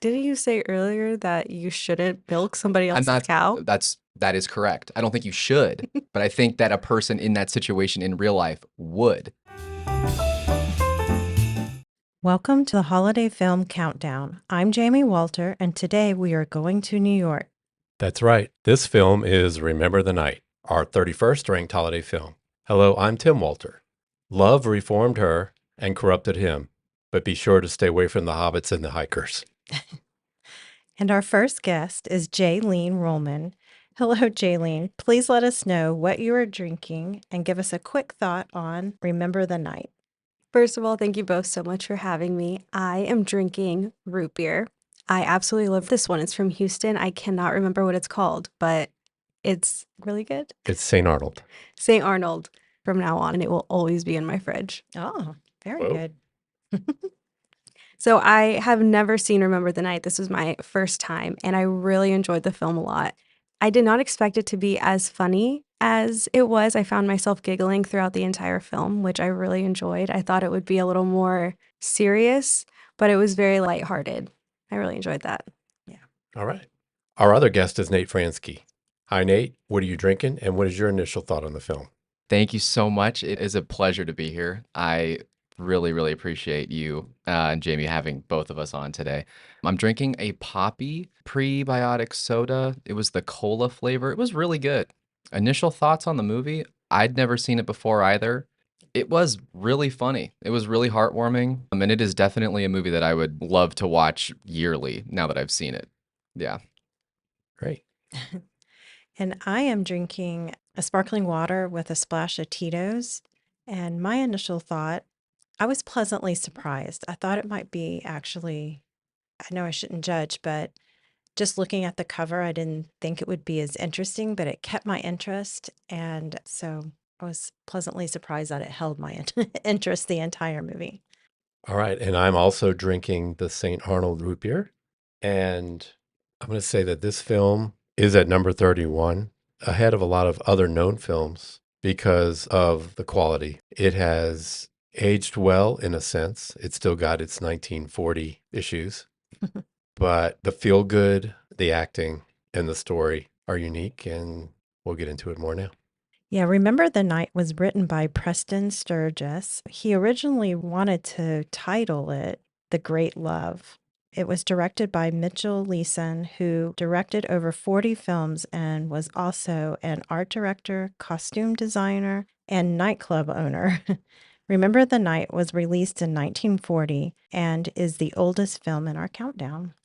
Didn't you say earlier that you shouldn't milk somebody I'm else's not, cow? that is correct. I don't think you should, but I think that a person in that situation in real life would. Welcome to the Holiday Film Countdown. I'm Jamie Walter, and today we are going to New York. That's right. This film is Remember the Night, our 31st ranked holiday film. Hello, I'm Tim Walter. Love reformed her and corrupted him, but be sure to stay away from the hobbits and the hikers. And our first guest is Jaylene Rollman. Hello, Jaylene. Please let us know what you are drinking and give us a quick thought on Remember the Night. First of all, thank you both so much for having me. I am drinking root beer. I absolutely love this one. It's from Houston. I cannot remember what it's called, but it's really good. It's St. Arnold. St. Arnold from now on, and it will always be in my fridge. Oh, very Whoa. good. So I have never seen Remember the Night. This was my first time, and I really enjoyed the film a lot. I did not expect it to be as funny as it was. I found myself giggling throughout the entire film, which I really enjoyed. I thought it would be a little more serious, but it was very lighthearted. I really enjoyed that. All right. Our other guest is Nate Franske. Hi, Nate. What are you drinking, and what is your initial thought on the film? Thank you so much. It is a pleasure to be here. I really, really appreciate you and Jamie having both of us on today. I'm drinking a Poppy prebiotic soda. It was the cola flavor. It was really good. Initial thoughts on the movie, I'd never seen it before either. It was really funny. It was really heartwarming. And it is definitely a movie that I would love to watch yearly now that I've seen it. Yeah. Great. And I am drinking a sparkling water with a splash of Tito's. And my initial thought, I was pleasantly surprised. I thought it might be actually, I know I shouldn't judge, but just looking at the cover, I didn't think it would be as interesting, but it kept my interest. And so I was pleasantly surprised that it held my interest the entire movie. All right. And I'm also drinking the St. Arnold root beer. And I'm going to say that this film is at number 31, ahead of a lot of other known films because of the quality. It has aged well in a sense. It's still got its 1940 issues, but the feel good, the acting, and the story are unique. And we'll get into it more now. Yeah, Remember the Night was written by Preston Sturges. He originally wanted to title it The Great Love. It was directed by Mitchell Leeson, who directed over 40 films and was also an art director, costume designer, and nightclub owner. Remember the Night was released in 1940 and is the oldest film in our countdown.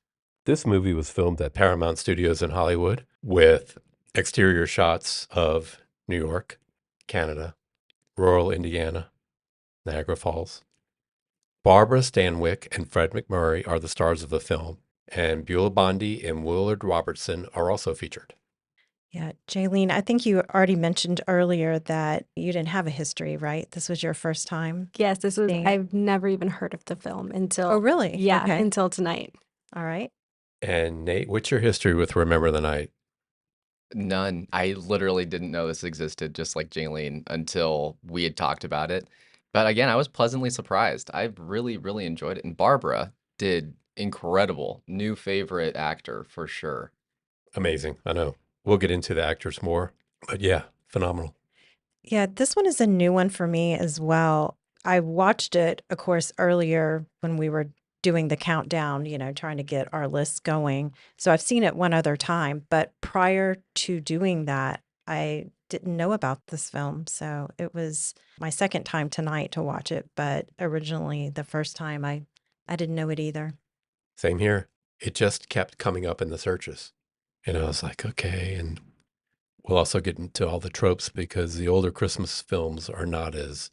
This movie was filmed at Paramount Studios in Hollywood with exterior shots of New York, Canada, rural Indiana, Niagara Falls. Barbara Stanwyck and Fred McMurray are the stars of the film, and Beulah Bondi and Willard Robertson are also featured. Yeah, Jaylene, I think you already mentioned earlier that you didn't have a history, right? This was your first time. Yes, this was, seeing it? I've never even heard of the film until, Oh, really? yeah, Okay. until tonight. All right. And Nate, what's your history with Remember the Night? None. I literally didn't know this existed, just like Jaylene, until we had talked about it. But again, I was pleasantly surprised. I really, really enjoyed it. And Barbara did incredible. New favorite actor for sure. Amazing. I know. We'll get into the actors more, but yeah, phenomenal. Yeah, this one is a new one for me as well. I watched it, of course, earlier when we were doing the countdown, trying to get our lists going. So I've seen it one other time, but prior to doing that, I didn't know about this film. So it was my second time tonight to watch it, but originally the first time I didn't know it either. Same here. It just kept coming up in the searches. And I was like, okay. And we'll also get into all the tropes because the older Christmas films are not as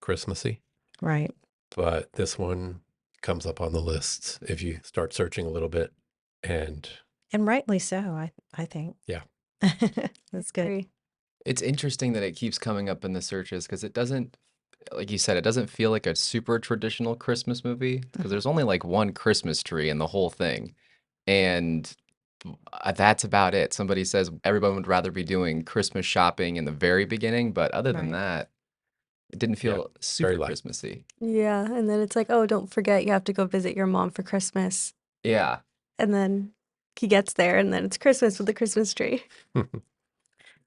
Christmassy, Right. but this one comes up on the lists if you start searching a little bit. And And rightly so, I think. yeah, That's good. Agree. It's interesting that it keeps coming up in the searches because it doesn't, like you said, it doesn't feel like a super traditional Christmas movie because there's only like one Christmas tree in the whole thing. And that's about it. Somebody says everyone would rather be doing Christmas shopping in the very beginning, but other than Right. that, it didn't yeah, feel very super light. Christmassy. Yeah, and then it's like, oh, don't forget you have to go visit your mom for Christmas. Yeah. And then he gets there, and then it's Christmas with the Christmas tree.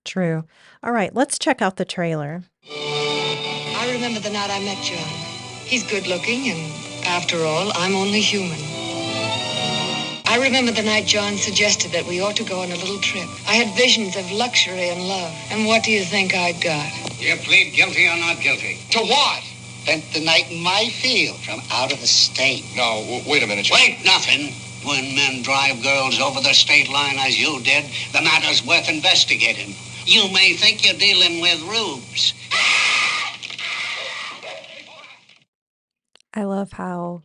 True. All right, let's check out the trailer. I remember the night I met John. He's good looking, and after all, I'm only human. I remember the night John suggested that we ought to go on a little trip. I had visions of luxury and love. And what do you think I'd got? You plead guilty or not guilty? To what? Spent the night in my field from out of the state. No, wait a minute. Wait, nothing. When men drive girls over the state line as you did, the matter's worth investigating. You may think you're dealing with rubes. I love how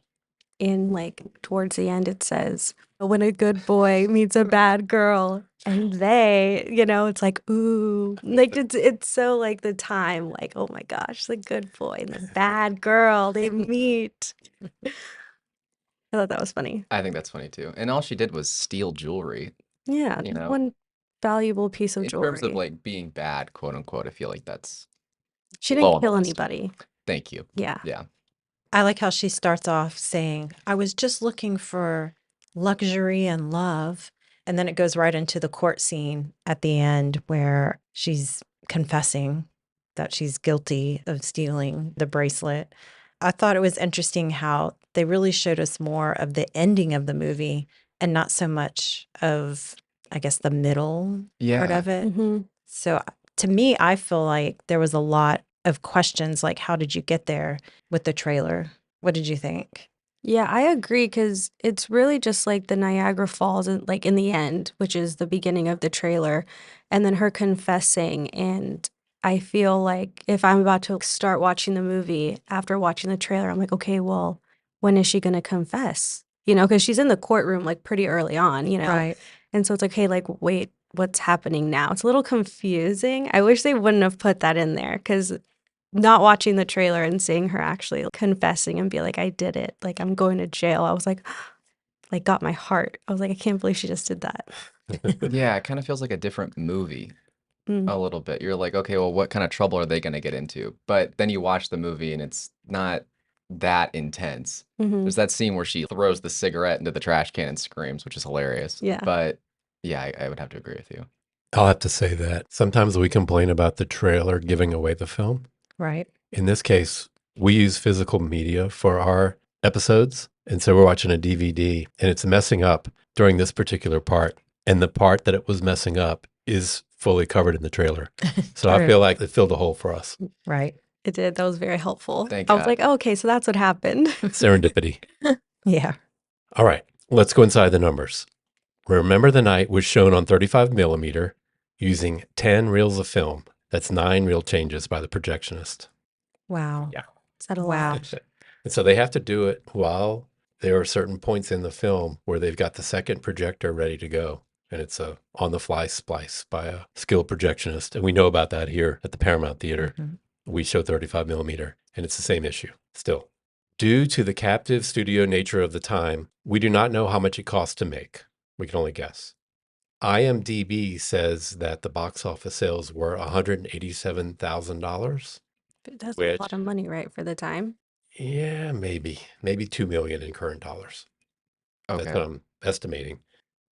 in like towards the end it says when a good boy meets a bad girl and they, it's like ooh, like it's so like the time like oh my gosh, the good boy and the bad girl they meet. I thought that was funny. I think that's funny too. And all she did was steal jewelry. Yeah, You know, one valuable piece of in jewelry. terms of like being bad, quote unquote, I feel like that's She low didn't on the kill list. anybody. Thank you. Yeah. Yeah. I like how she starts off saying, I was just looking for luxury and love. And then it goes right into the court scene at the end where she's confessing that she's guilty of stealing the bracelet. I thought it was interesting how they really showed us more of the ending of the movie and not so much of, I guess, the middle part Yeah. of it. Hmm. So to me, I feel like there was a lot of questions like, how did you get there with the trailer? What did you think? Yeah, I agree because it's really just like the Niagara Falls, like in the end, which is the beginning of the trailer, and then her confessing. And I feel like if I'm about to start watching the movie after watching the trailer, I'm like, okay, well, when is she going to confess? Because she's in the courtroom like pretty early on, Right. And so it's like, hey, like, wait, what's happening now? It's a little confusing. I wish they wouldn't have put that in there because not watching the trailer and seeing her actually confessing and be like, I did it. Like, I'm going to jail. I was like, got my heart. I was like, I can't believe she just did that. Yeah, it kind of feels like a different movie Mm. a little bit. You're like, okay, well, what kind of trouble are they going to get into? But then you watch the movie and it's not that intense. Hmm. There's that scene where she throws the cigarette into the trash can and screams, which is hilarious. Yeah. But yeah, I would have to agree with you. I'll have to say that sometimes we complain about the trailer giving away the film. Right. In this case, we use physical media for our episodes. And so we're watching a DVD and it's messing up during this particular part. And the part that it was messing up is fully covered in the trailer. So I True. feel like it filled a hole for us. Right. It did. That was very helpful. Thank I was God. like, oh, okay, so that's what happened. Serendipity. Yeah. All right, let's go inside the numbers. Remember the Night was shown on 35 millimeter using 10 reels of film. That's 9 reel changes by the projectionist. Wow. Yeah. Is that a Wow. lot? And so they have to do it while there are certain points in the film where they've got the second projector ready to go. And it's a on-the-fly splice by a skilled projectionist. And we know about that here at the Paramount Theater. Mhm. We show 35 millimeter, and it's the same issue still. Due to the captive studio nature of the time, we do not know how much it cost to make. We can only guess. IMDb says that the box office sales were $187,000. That's a Which- lot of money, right, for the time? Yeah, maybe 2 million in current dollars. That's Okay. what I'm estimating.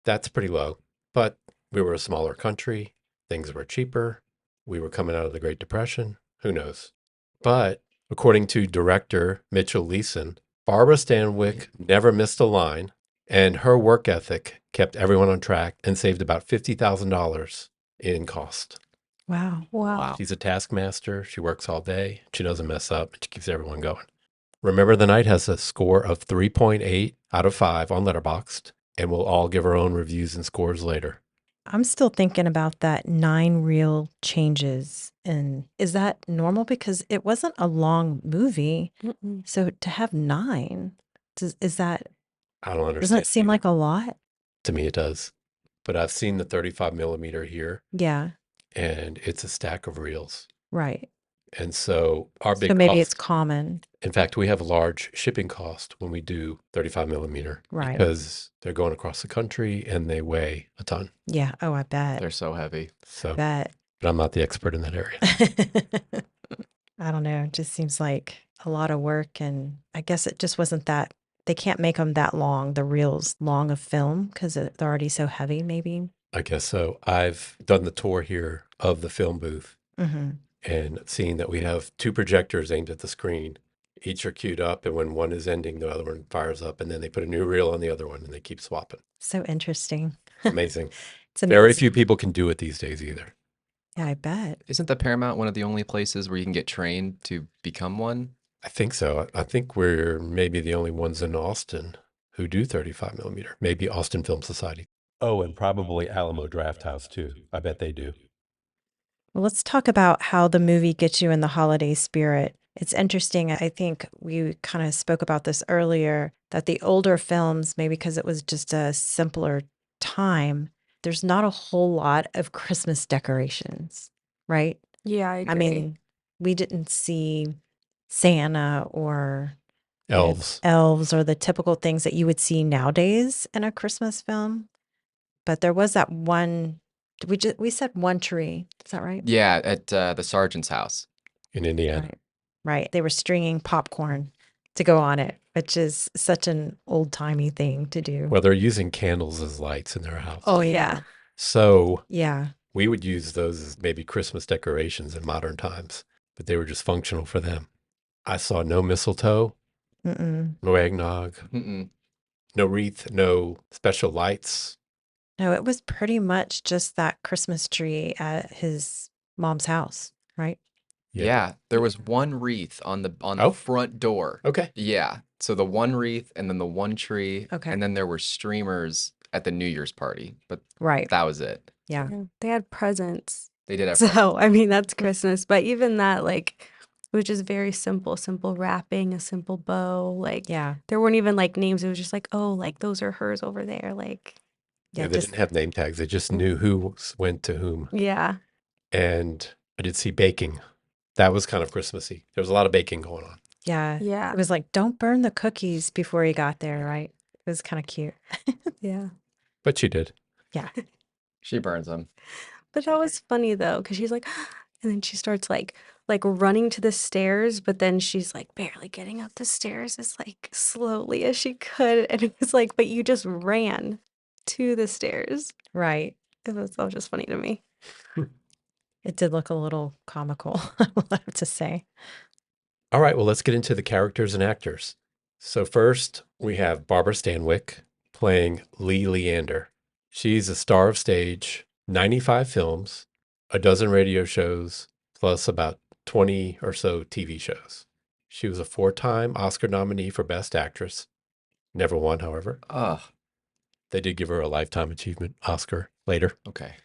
That's pretty low, but we were a smaller country. Things were cheaper. We were coming out of the Great Depression. Who knows? But according to director Mitchell Leeson, Barbara Stanwyck never missed a line, and her work ethic kept everyone on track and saved about $50,000 in cost. Wow. Wow. She's a taskmaster. She works all day. She doesn't mess up. She keeps everyone going. Remember the Night has a score of 3.8 out of 5 on Letterboxd, and we'll all give our own reviews and scores later. I'm still thinking about that 9 reel changes. And is that normal? Because it wasn't a long movie. Mm-mm. So to have 9, is that, I don't understand. doesn't it seem either. like a lot? To me, it does. But I've seen the 35 millimeter here, Yeah. and it's a stack of reels. Right. And so our big So maybe cost, it's common. in fact, we have large shipping cost when we do 35 millimeter Right. because they're going across the country and they weigh a ton. Yeah. Oh, I bet. They're so heavy. So, Bet. but I'm not the expert in that area. I don't know. It just seems like a lot of work. And I guess it just wasn't that they can't make them that long, the reels long of film, because they're already so heavy, maybe. I guess so. I've done the tour here of the film booth Hmm. and seeing that we have two projectors aimed at the screen. Each are queued up, and when one is ending, the other one fires up, and then they put a new reel on the other one, and they keep swapping. So interesting. Amazing. It's Very amazing. few people can do it these days either. Yeah, I bet. Isn't the Paramount one of the only places where you can get trained to become one? I think so. I think we're maybe the only ones in Austin who do 35 millimeter. Maybe Austin Film Society. Oh, and probably Alamo Drafthouse too. I bet they do. Well, let's talk about how the movie gets you in the holiday spirit. It's interesting. I think we kind of spoke about this earlier that the older films, maybe because it was just a simpler time, there's not a whole lot of Christmas decorations, right? Yeah, I I agree. mean, we didn't see Santa or Elves. elves or the typical things that you would see nowadays in a Christmas film. But there was that one, we said one tree. Is that right? Yeah, at the sergeant's house. In Indiana. Right. Right. They were stringing popcorn to go on it, which is such an old-timey thing to do. Well, they're using candles as lights in their house. Oh, Yeah. So yeah. we would use those as maybe Christmas decorations in modern times, but they were just functional for them. I saw no mistletoe, Mm-mm. no eggnog, Mm-mm. no wreath, no special lights. No, it was pretty much just that Christmas tree at his mom's house, right? Yeah, there was one wreath on the Oh. front door. Okay. Yeah, so the one wreath and then the one tree, Okay. and then there were streamers at the New Year's party, but Right. that was it. Yeah. Yeah, they had presents. They did have So, I mean, that's Christmas. But even that, like, it was just very simple, simple wrapping, a simple bow. Like, Yeah. there weren't even like names. It was just like, oh, like those are hers over there. Like, Yeah, Yeah. they Just, didn't have name tags. They just knew who went to whom. yeah. And I did see baking. That was kind of Christmassy. There was a lot of baking going on. yeah. Yeah. It was like, don't burn the cookies before you got there, right? It was kind of cute. Yeah. But she did. Yeah. She burns them. But that was funny though, because she's like, and then she starts like running to the stairs, but then she's like barely getting up the stairs as like slowly as she could. And it was like, but you just ran to the stairs. Right. That was just funny to me. It did look a little comical, I will have to say. All right, well, let's get into the characters and actors. So first, we have Barbara Stanwyck playing Lee Leander. She's a star of stage, 95 films, a dozen radio shows, plus about 20 or so TV shows. She was a 4-time Oscar nominee for Best Actress. Never won, however. Ugh. They did give her a Lifetime Achievement Oscar later. Okay.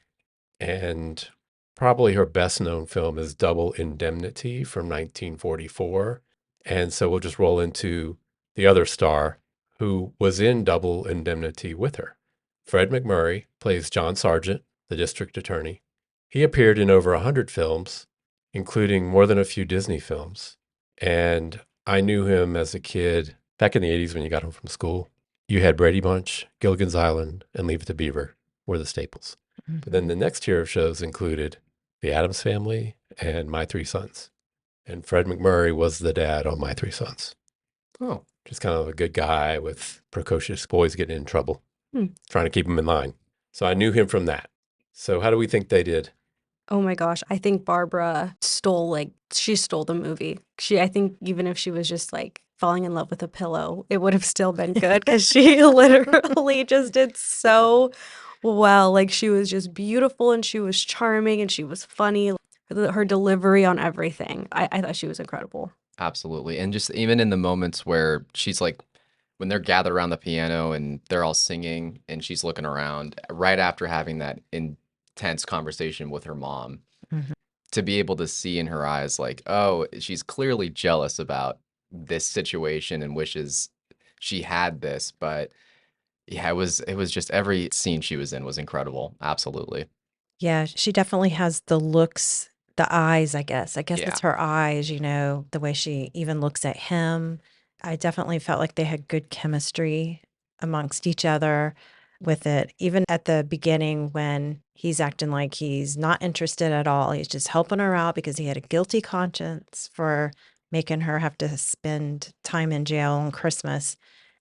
And probably her best known film is Double Indemnity from 1944. And so we'll just roll into the other star who was in Double Indemnity with her. Fred McMurray plays John Sargent, the district attorney. He appeared in over 100 films, including more than a few Disney films. And I knew him as a kid back in the 80s when you got home from school. You had Brady Bunch, Gilligan's Island, and Leave It to Beaver were the staples. But then the next tier of shows included The Addams Family and My Three Sons. And Fred McMurray was the dad on My Three Sons. Oh, Just kind of a good guy with precocious boys getting in trouble, Hmm. trying to keep them in line. So I knew him from that. So how do we think they did? Oh my gosh, I think Barbara she stole the movie. I think even if she was just like falling in love with a pillow, it would have still been good because she literally just did so well. Like she was just beautiful and she was charming and she was funny. Her delivery on everything. I thought she was incredible. absolutely. And just even in the moments where she's like, when they're gathered around the piano and they're all singing and she's looking around right after having that intense conversation with her mom, Mhm. to be able to see in her eyes, like, oh, she's clearly jealous about this situation and wishes she had this. But yeah, it was just every scene she was in was incredible. Absolutely. Yeah, she definitely has the looks, the eyes, I guess. I guess Yeah. it's her eyes, the way she even looks at him. I definitely felt like they had good chemistry amongst each other with it. Even at the beginning when he's acting like he's not interested at all, he's just helping her out because he had a guilty conscience for making her have to spend time in jail on Christmas.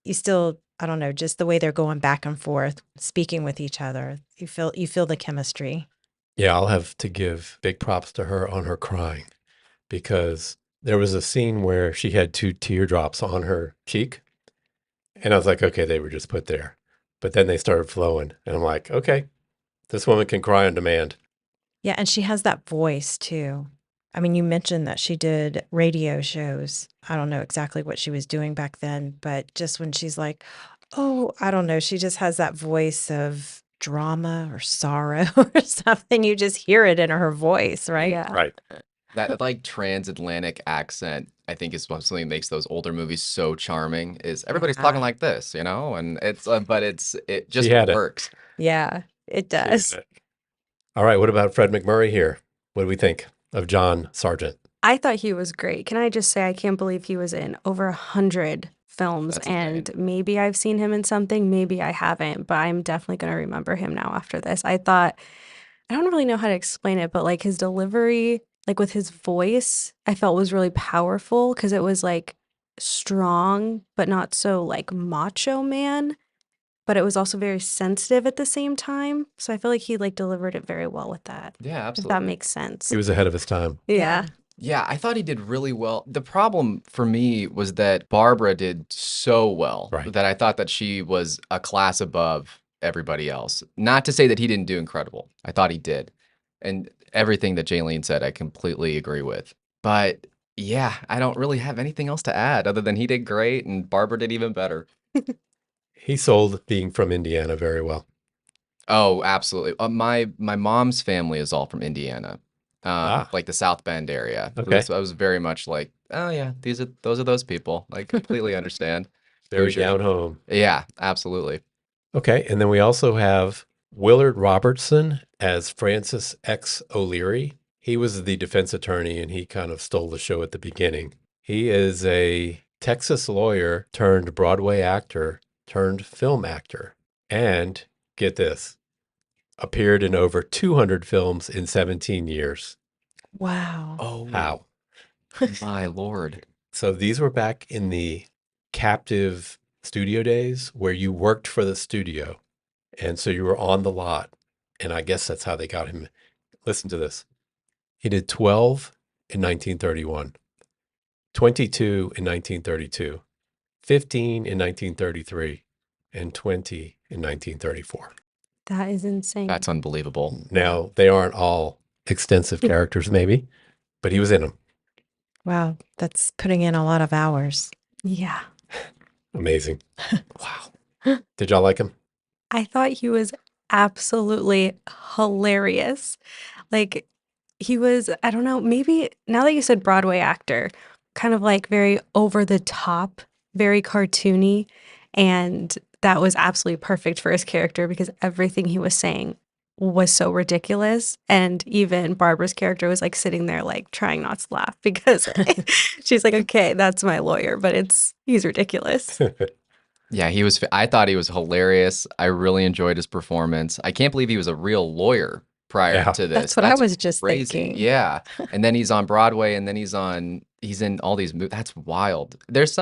you still, I don't know, just the way they're going back and forth, speaking with each other. You feel the chemistry. Yeah, I'll have to give big props to her on her crying because there was a scene where she had 2 teardrops on her cheek. And I was like, okay, they were just put there. But then they started flowing. And I'm like, okay, this woman can cry on demand. Yeah, and she has that voice too. I mean, you mentioned that she did radio shows. I don't know exactly what she was doing back then, but just when she's like, oh, I don't know, she just has that voice of drama or sorrow or something. You just hear it in her voice, right? Yeah. Right. That like transatlantic accent, I think, is what something that makes those older movies so charming. Is everybody's talking Yeah. like this, you know? And it She just had it. works. Yeah, it She had does. it. All right. What about Fred McMurray here? What do we think of John Sargent? I thought he was great. Can I just say I can't believe he was in over 100 films, That's and insane. maybe I've seen him in something, maybe I haven't, but I'm definitely going to remember him now after this. I thought I don't really know how to explain it, but like his delivery, like with his voice, I felt was really powerful because it was like strong, but not so like macho man, but it was also very sensitive at the same time. So I feel like he like delivered it very well with that, Yeah, if that absolutely. makes sense. He was ahead of his time. Yeah. Yeah, I thought he did really well. The problem for me was that Barbara did so well Right. that I thought that she was a class above everybody else. Not to say that he didn't do incredible. I thought he did. And everything that Jaylene said, I completely agree with. But yeah, I don't really have anything else to add other than he did great and Barbara did even better. He sold being from Indiana very well. Oh, absolutely. My mom's family is all from Indiana, Ah, like the South Bend area. okay. So I was very much like, oh yeah, those are those people. Like completely understand. Very Hoosier. down home. Yeah, absolutely. Okay. And then we also have Willard Robertson as Francis X. O'Leary. He was the defense attorney and he kind of stole the show at the beginning. He is a Texas lawyer turned Broadway actor turned film actor. And get this, appeared in over 200 films in 17 years. Wow. Oh, How? my Lord. So these were back in the captive studio days where you worked for the studio. And so you were on the lot. And I guess that's how they got him. Listen to this. He did 12 in 1931, 22 in 1932, 15 in 1933, and 20 in 1934. That is insane. That's unbelievable. Now, they aren't all extensive characters, maybe, but he was in them. Wow. That's putting in a lot of hours. Yeah. Amazing. Wow. Did y'all like him? I thought he was absolutely hilarious. Like, he was, I don't know, maybe now that you said Broadway actor, kind of like very over the top, very cartoony. And that was absolutely perfect for his character because everything he was saying was so ridiculous. And even Barbara's character was like sitting there, like trying not to laugh because she's like, okay, that's my lawyer, but he's ridiculous. Yeah, I thought he was hilarious. I really enjoyed his performance. I can't believe he was a real lawyer prior Yeah. to this. That's what I was just crazy. thinking. Yeah. And then he's on Broadway and then he's in all these movies. That's wild. There's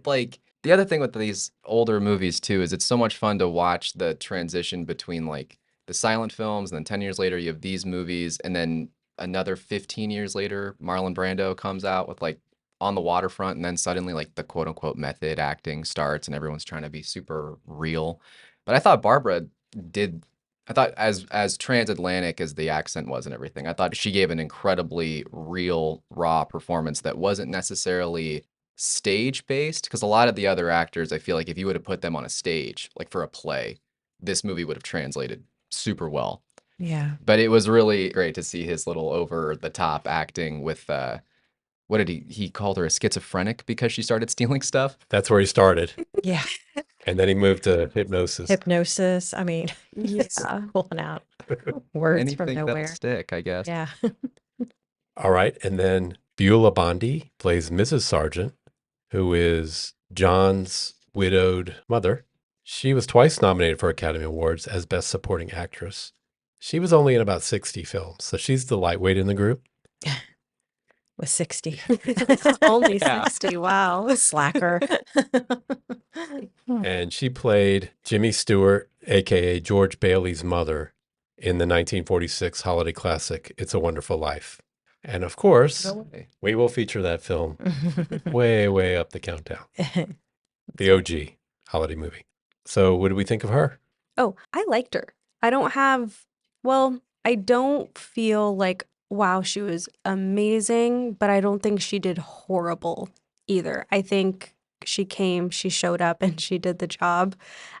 like the other thing with these older movies too is it's so much fun to watch the transition between like the silent films and then 10 years later you have these movies and then another 15 years later Marlon Brando comes out with like on the waterfront and then suddenly like the quote unquote method acting starts and everyone's trying to be super real. But I thought Barbara did I thought as transatlantic as the accent was and everything, I thought she gave an incredibly real, raw performance that wasn't necessarily stage based. Because a lot of the other actors, I feel like if you would have put them on a stage, like for a play, this movie would have translated super well. Yeah. But it was really great to see his little over the top acting with what did he called her a schizophrenic because she started stealing stuff? That's where he started. Yeah. And then he moved to hypnosis. Hypnosis. I mean, just Yeah. pulling out words from Anything that'll nowhere. stick, I guess. Yeah. All right. And then Beulah Bondi plays Mrs. Sargent, who is John's widowed mother. She was twice nominated for Academy Awards as Best Supporting Actress. She was only in about 60 films, so she's the lightweight in the group. with 60. Only Yeah. 60. Wow. Slacker. And she played Jimmy Stewart, aka George Bailey's mother, in the 1946 holiday classic, It's a Wonderful Life. And of course, No way. we will feature that film way, way up the countdown. The OG holiday movie. So, what do we think of her? Oh, I liked her. I don't have, well, I don't feel like, wow, she was amazing, but I don't think she did horrible either. I think she came, she showed up, and she did the job.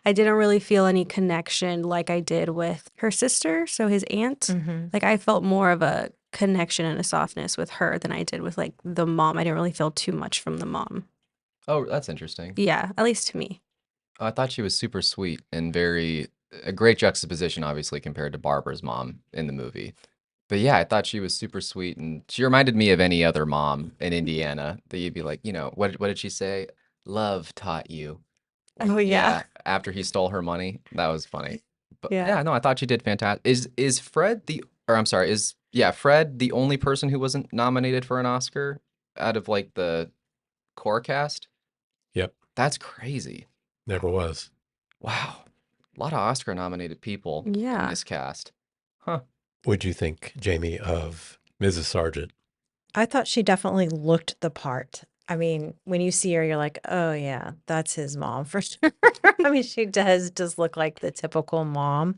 I didn't really feel any connection like I did with her sister, so his aunt. Mhm. Like, I felt more of a connection and a softness with her than I did with, like, the mom. I didn't really feel too much from the mom. Oh, that's interesting. Yeah, at least to me. I thought she was super sweet and very a great juxtaposition, obviously, compared to Barbara's mom in the movie. But yeah, I thought she was super sweet, and she reminded me of any other mom in Indiana that you'd be like, what did she say? Love taught you. Oh, yeah. Yeah, after he stole her money, that was funny. But Yeah. yeah, no, I thought she did fantastic. Is Fred the, or I'm sorry, Fred the only person who wasn't nominated for an Oscar out of like the core cast? Yep, That's crazy. never was. Wow. A lot of Oscar nominated people in Yeah. this cast. Huh. What'd you think, Jamie, of Mrs. Sargent? I thought she definitely looked the part. I mean, when you see her, you're like, oh, yeah, that's his mom for sure. I mean, she does just look like the typical mom.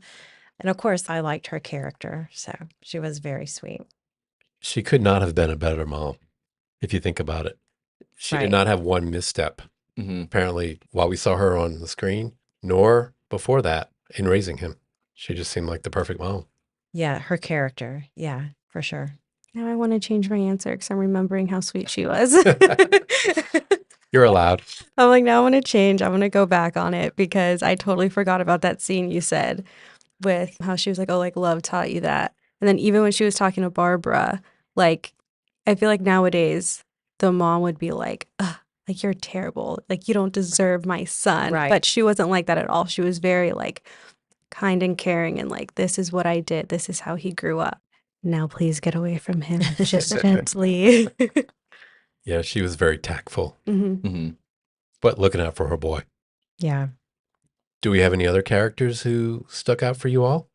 And of course, I liked her character. So she was very sweet. She could not have been a better mom, if you think about it. She did Right. not have one misstep, Hmm. apparently, while we saw her on the screen, nor before that in raising him. She just seemed like the perfect mom. Yeah, her character. Yeah, for sure. Now I want to change my answer because I'm remembering how sweet she was. You're allowed. I'm like, now I want to change. I want to go back on it because I totally forgot about that scene you said with how she was like, oh, like love taught you that. And then even when she was talking to Barbara, like, I feel like nowadays the mom would be like, ugh, like you're terrible. Like you don't deserve my son. Right. But she wasn't like that at all. She was very like kind and caring and like, this is what I did. This is how he grew up. Now please get away from him just gently. Yeah, she was very tactful, hmm Hmm. but looking out for her boy. Yeah. Do we have any other characters who stuck out for you all?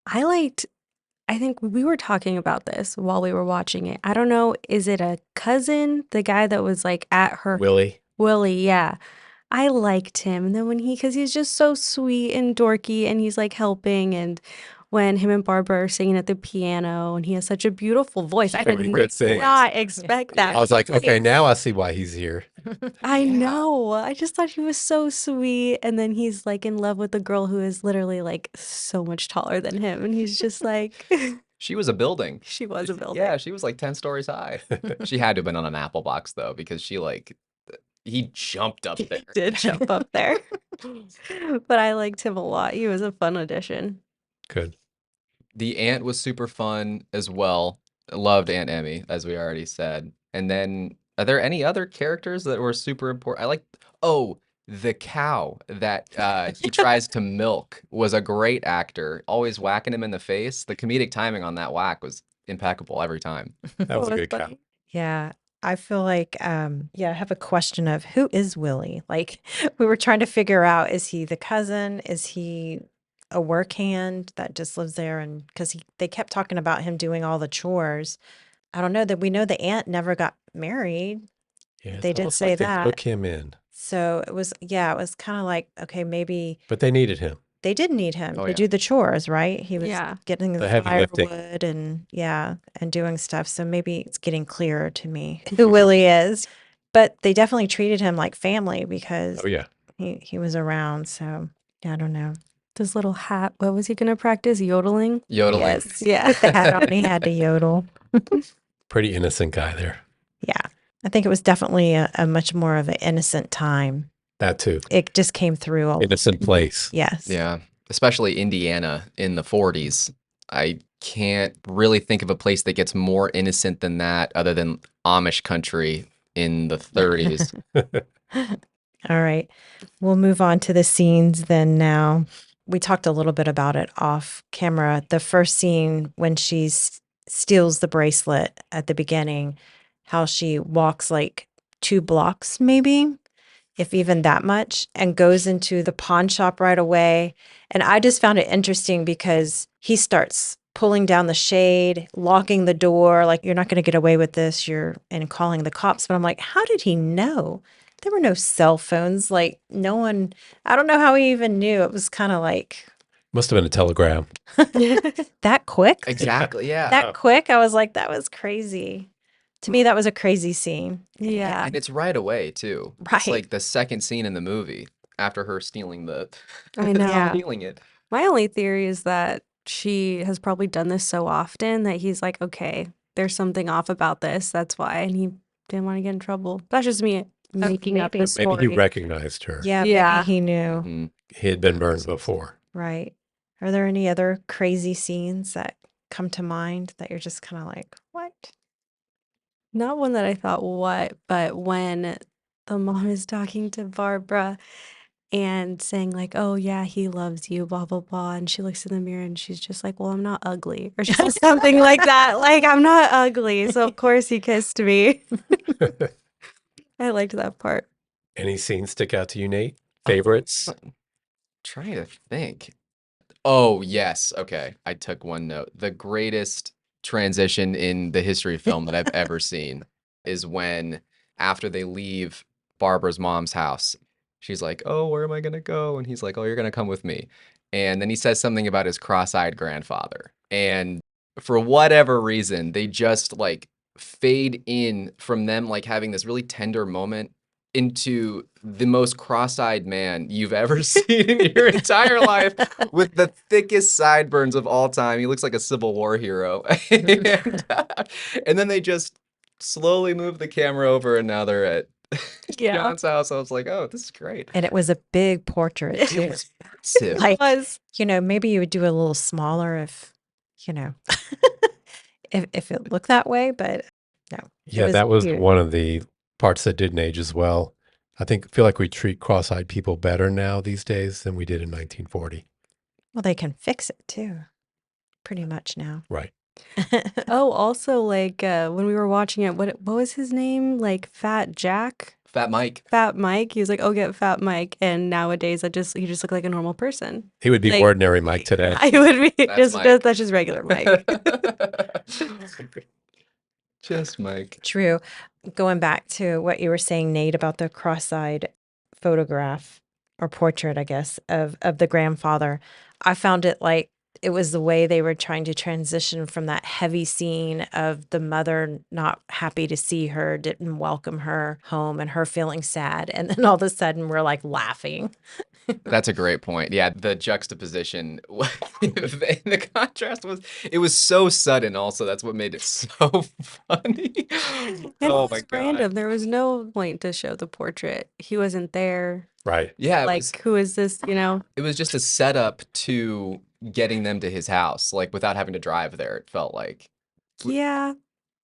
I think we were talking about this while we were watching it. I don't know, is it a cousin? The guy that was like at her Willie? Willie, yeah. I liked him. And then because he's just so sweet and dorky and he's like helping. And when him and Barbara are singing at the piano and he has such a beautiful voice. I Very did good singing. not expect that. I was like, okay, now I see why he's here. I know. I just thought he was so sweet. And then he's like in love with the girl who is literally like so much taller than him. And he's just like, She was a building. she was a building. Yeah, she was like 10 stories high. She had to have been on an apple box though, because he jumped up there. He did jump up there. But I liked him a lot. He was a fun addition. Good. The aunt was super fun as well. Loved Aunt Emmy, as we already said. And then, are there any other characters that were super important? The cow that he tries to milk was a great actor, always whacking him in the face. The comedic timing on that whack was impeccable every time. That was a What good cow. funny? Yeah. I feel like, I have a question of who is Willie? Like, we were trying to figure out, is he the cousin? Is he a work hand that just lives there? And because they kept talking about him doing all the chores. I don't know that we know the aunt never got married. Yeah, it's They did almost say like they that. took him in, So it was kind of like, okay, maybe but they needed him. they did need him Oh, to yeah. do the chores, right? He was Yeah. getting the The heavy lifting. firewood and doing stuff. So maybe it's getting clearer to me who Willie is. But they definitely treated him like family because Oh, yeah. he was around. So I don't know. This little hat. What was he going to practice? Yodeling? Yodeling. Yes. Yeah. With the hat on, he had to yodel. Pretty innocent guy there. Yeah. I think it was definitely a much more of an innocent time. That too. It just came through. Innocent place. Yes. Yeah, especially Indiana in the 40s. I can't really think of a place that gets more innocent than that other than Amish country in the 30s. All right. We'll move on to the scenes then now. We talked a little bit about it off camera. The first scene when she steals the bracelet at the beginning, how she walks like 2 blocks, maybe, if even that much, and goes into the pawn shop right away. And I just found it interesting because he starts pulling down the shade, locking the door, like, you're not going to get away with this, and calling the cops. But I'm like, how did he know? There were no cell phones. Like, no one, I don't know how he even knew. It was kind of like Must have been a telegram. that quick. Exactly. Yeah. That quick. I was like, that was crazy. To me, that was a crazy scene. Yeah. And it's right away too. It's Right. like the second scene in the movie after her stealing I know. Yeah. stealing it. My only theory is that she has probably done this so often that he's like, okay, there's something off about this. That's why. And he didn't want to get in trouble. That's just me making up maybe. this Maybe story. he recognized her. Yeah, Yeah. maybe he knew. Mhm. He had been burned before. Right. Are there any other crazy scenes that come to mind that you're just kind of like, what? Not one that I thought, what, but when the mom is talking to Barbara and saying, like, oh, yeah, he loves you, blah, blah, blah. And she looks in the mirror and she's just like, well, I'm not ugly. Or she says something like that. Like, I'm not ugly. So, of course, he kissed me. I liked that part. Any scenes stick out to you, Nate? Favorites? Trying to think. Oh, yes. Okay. I took one note. The greatest transition in the history of film that I've ever seen is when, after they leave Barbara's mom's house, she's like, oh, where am I going to go? And he's like, oh, you're going to come with me. And then he says something about his cross-eyed grandfather. And for whatever reason, they just like fade in from them like having this really tender moment into the most cross-eyed man you've ever seen in your entire life with the thickest sideburns of all time. He looks like a Civil War hero. And then they just slowly move the camera over and now they're at Yeah. John's house. I was like, oh, this is great. And it was a big portrait, It too. was massive. Like, Was. maybe you would do a little smaller if, if it looked that way, but no. It Yeah, that was huge. one of the parts that didn't age as well. I feel like we treat cross-eyed people better now these days than we did in 1940. Well, they can fix it, too. Pretty much now. Right. Oh, also, like, when we were watching it, what was his name? Like, Fat Jack? Fat Mike. Fat Mike. He was like, oh, get Fat Mike. And nowadays, he just looked like a normal person. He would be Like- ordinary Mike today. I would be That's Mike. that's just regular Mike. Just Mike. True. Going back to what you were saying, Nate, about the cross-eyed photograph or portrait, I guess, of the grandfather, I found it like it was the way they were trying to transition from that heavy scene of the mother not happy to see her, didn't welcome her home, and her feeling sad. And then all of a sudden we're like laughing. That's a great point. Yeah, the juxtaposition, the contrast was so sudden. Also, that's what made it so funny. And Oh it my was god. random. There was no point to show the portrait. He wasn't there. Right. Yeah, Like, who is this, it was just a setup to getting them to his house, like without having to drive there. It felt like. Yeah.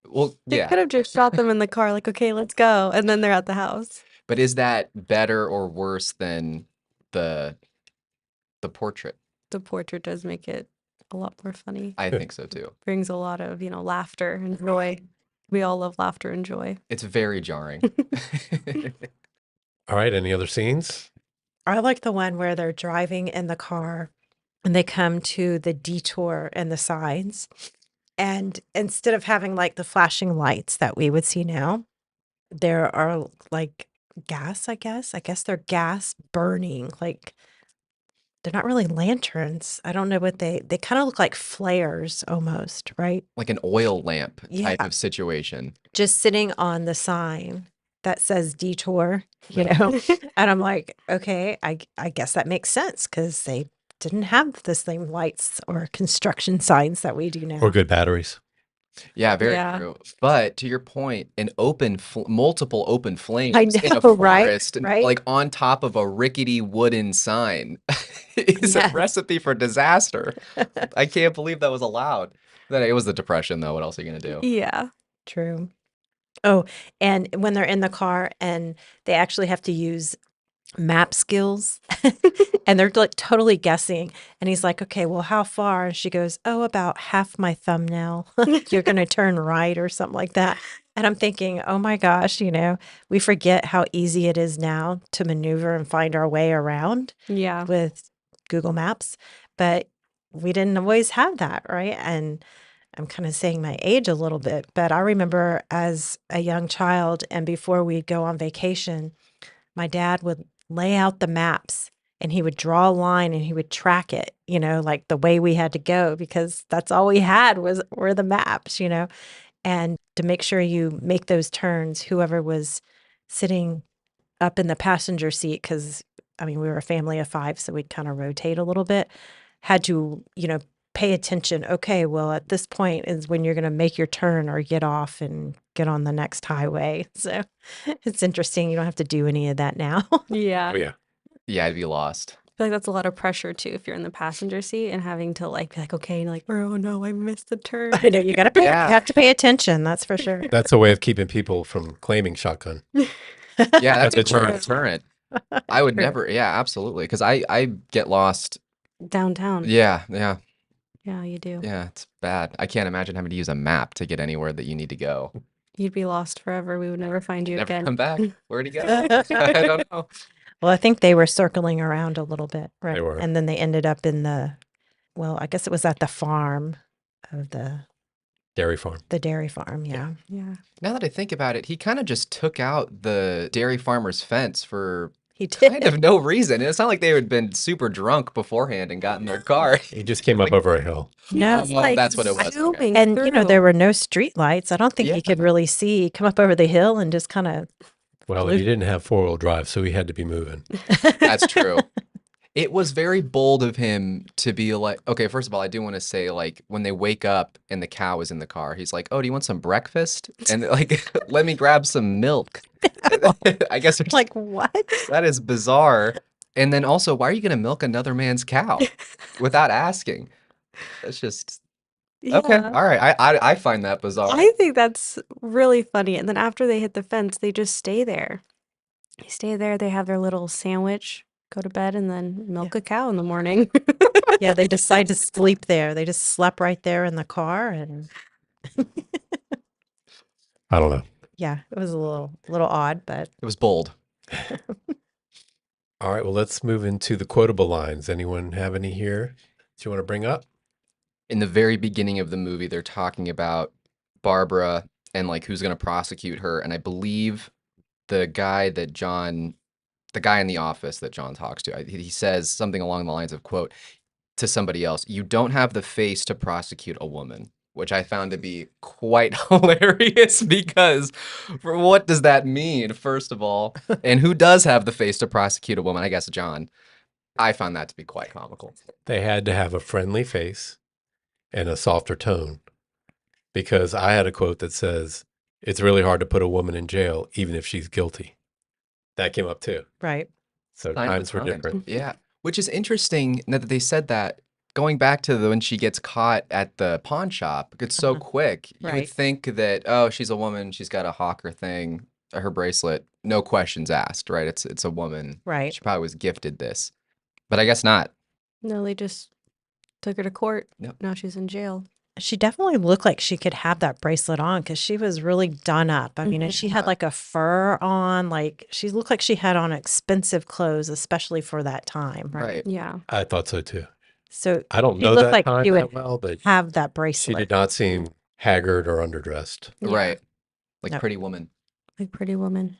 Well, They yeah. could have just shot them in the car, like, okay, let's go. And then they're at the house. But is that better or worse than the portrait? The portrait does make it a lot more funny. I think so too. Brings a lot of, laughter and joy. We all love laughter and joy. It's very jarring. All right. Any other scenes? I like the one where they're driving in the car and they come to the detour and the signs. And instead of having like the flashing lights that we would see now, there are like gas, I guess. I guess they're gas burning. Like they're not really lanterns. I don't know what they kind of look like flares almost, right? Like an oil lamp type Yeah. of situation. Just sitting on the sign that says detour, and I'm like, okay, I guess that makes sense because they didn't have the same lights or construction signs that we do now. Or good batteries? Yeah, very Yeah. true. But to your point, multiple open flames I in a know, right? forest, Right? like on top of a rickety wooden sign, is Yes. a recipe for disaster. I can't believe that was allowed. Then it was the Depression, though. What else are you gonna do? Yeah. True. Oh, and when they're in the car and they actually have to use map skills and they're like totally guessing. And he's like, okay, well, how far? And she goes, oh, about half my thumbnail. You're going to turn right or something like that. And I'm thinking, oh my gosh, we forget how easy it is now to maneuver and find our way around Yeah. with Google Maps. But we didn't always have that, right? And I'm kind of saying my age a little bit, but I remember as a young child and before we'd go on vacation, my dad would lay out the maps and he would draw a line and he would track it, like the way we had to go because that's all we had were the maps. And to make sure you make those turns, whoever was sitting up in the passenger seat, because I mean, we were a family of 5, so we'd kind of rotate a little bit, had to, pay attention. Okay, well, at this point is when you're going to make your turn or get off and get on the next highway. So it's interesting. You don't have to do any of that now. Yeah. Oh, yeah. Yeah, I'd be lost. I feel like that's a lot of pressure too if you're in the passenger seat and having to like be like, okay, and you're like, oh no, I missed the turn. I know you got to pay. Yeah. You have to pay attention. That's for sure. That's a way of keeping people from claiming shotgun. Yeah, that's a That's a great deterrent. deterrent. I would True. never. Yeah, absolutely. Because I get lost. Downtown. Yeah, Yeah, you do. yeah. It's bad. I can't imagine having to use a map to get anywhere that you need to go. You'd be lost forever. We would never find you Never again. come back. Where'd he go? I don't know. Well, I think they were circling around a little bit, right? They were. And then they ended up well, I guess it was at the farm of the Dairy farm. dairy farm. Yeah. Yeah. Now that I think about it, he kind of just took out the dairy farmer's fence for He did. kind of no reason. It's not like they had been super drunk beforehand and got in their car. He just came up over a hill. No. It's Well, that's what it was, okay. zooming And, through. there were no street lights. I don't think Yeah. he could really come up over the hill and just kind of. Well, he didn't have 4-wheel drive, so he had to be moving. That's true. It was very bold of him to be like, okay, first of all, I do want to say, like, when they wake up and the cow is in the car, he's like, oh, do you want some breakfast? And like, let me grab some milk. I guess there's- Like, what? that is bizarre. And then also, why are you going to milk another man's cow without asking? That's just, okay. Yeah. All right. I find that bizarre. I think that's really funny. And then after they hit the fence, they just stay there. They stay there. They have their little sandwich, go to bed, and then milk a cow in the morning. Yeah, they decide to sleep there. They just slept right there in the car, and I don't know. yeah, it was a little odd, but It was bold. All right, well, let's move into the quotable lines. Anyone have any here that you want to bring up? In the very beginning of the movie, they're talking about Barbara and like who's going to prosecute her. And I believe the guy in the office that John talks to, he says something along the lines of, quote, to somebody else, you don't have the face to prosecute a woman, which I found to be quite hilarious because for what does that mean, first of all? And who does have the face to prosecute a woman? I guess John. I found that to be quite comical. They had to have a friendly face and a softer tone because I had a quote that says, it's really hard to put a woman in jail, even if she's guilty. That came up too. right. So Sign of times the were times. different. Yeah, which is interesting now that they said that. Going back to when she gets caught at the pawn shop, it's so quick. You would Right. think that, oh, she's a woman, she's got a hawker thing, her bracelet, no questions asked, right? It's a woman. Right. She probably was gifted this, but I guess not. No, they just took her to court. Yep. Now she's in jail. She definitely looked like she could have that bracelet on because she was really done up. I mean, and she had like a fur on, like she looked like she had on expensive clothes, especially for that time, right? Right. Yeah. I thought so too. So I don't She know looked that like time she that would well, but have that she bracelet. did not seem haggard or underdressed. Yeah. Right. Like No. Pretty Woman, Like Pretty Woman.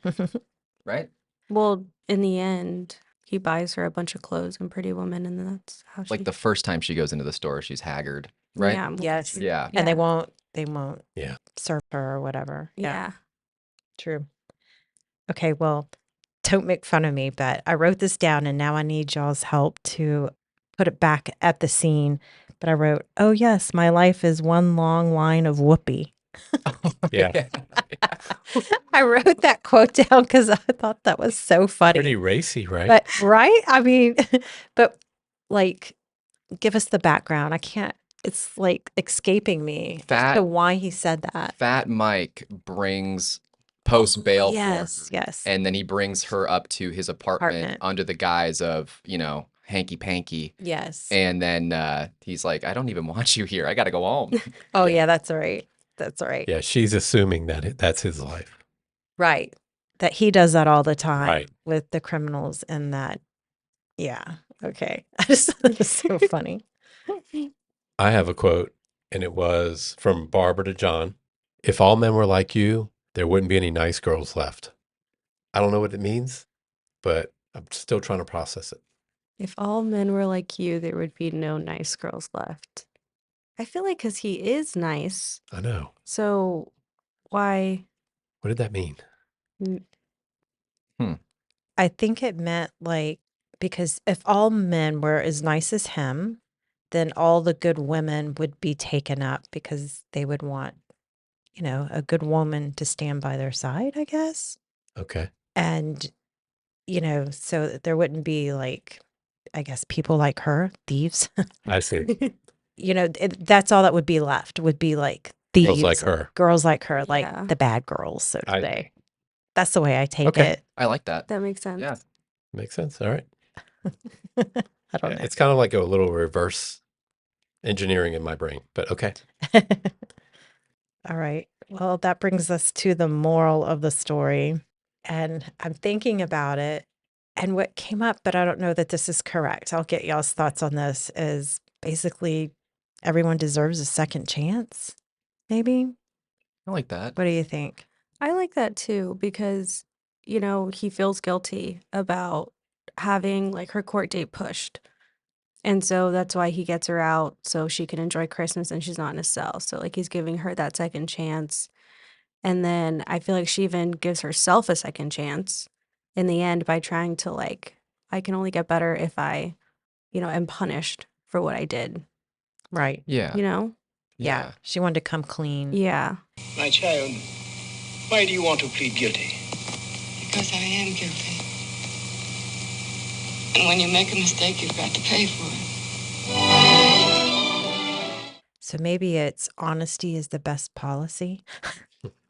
right? Well, in the end, he buys her a bunch of clothes in Pretty Woman, and that's how she. Like the first time she goes into the store, she's haggard, right? Yeah. well, Yes. Yeah. And they yeah. won't Yeah. serve her or whatever. Yeah. True. Okay, well, don't make fun of me, but I wrote this down and now I need y'all's help to put it back at the scene. But I wrote, oh, yes, my life is one long line of whoopee. Yeah. I wrote that quote down because I thought that was so funny. Pretty racy, right? But, right? I mean, but like, give us the background. I can't, it's like escaping me as Fat- to why he said that. Fat Mike brings post bail for Yes, her. yes. And then he brings her up to his apartment Apartment. under the guise of, hanky panky. Yes. And then he's like, I don't even want you here. I got to go home. Oh, yeah, that's right. That's right. Yeah, she's assuming that that's his life. Right. That he does that all the time Right. with the criminals and that. Yeah. Okay. I just thought it was so funny. I have a quote, and it was from Barbara to John. If all men were like you, there wouldn't be any nice girls left. I don't know what it means, but I'm still trying to process it. If all men were like you, there would be no nice girls left. I feel like because he is nice, I know. so why? What did that mean? I think it meant like, because if all men were as nice as him, then all the good women would be taken up because they would want, a good woman to stand by their side, I guess. Okay. And, so that there wouldn't be like, I guess, people like her, thieves. I see. That's all that would be left, would be like thieves. Girls like her. Girls like her, like Yeah. the bad girls, so to I- say. That's the way I take Okay. it. I like that. That makes sense. Yeah. Makes sense. All right. I don't Yeah, know. it's kind of like a little reverse engineering in my brain, but okay. All right. Well, that brings us to the moral of the story. And I'm thinking about it. And what came up, but I don't know that this is correct. I'll get y'all's thoughts on this, is basically everyone deserves a second chance, maybe? I like that. What do you think? I like that too because, he feels guilty about having like her court date pushed. And so that's why he gets her out so she can enjoy Christmas and she's not in a cell. So like he's giving her that second chance. And then I feel like she even gives herself a second chance in the end by trying to like, I can only get better if I, am punished for what I did, Right. Yeah. Yeah. She wanted to come clean. Yeah. My child, why do you want to plead guilty? Because I am guilty. And when you make a mistake, you've got to pay for it. So maybe it's honesty is the best policy.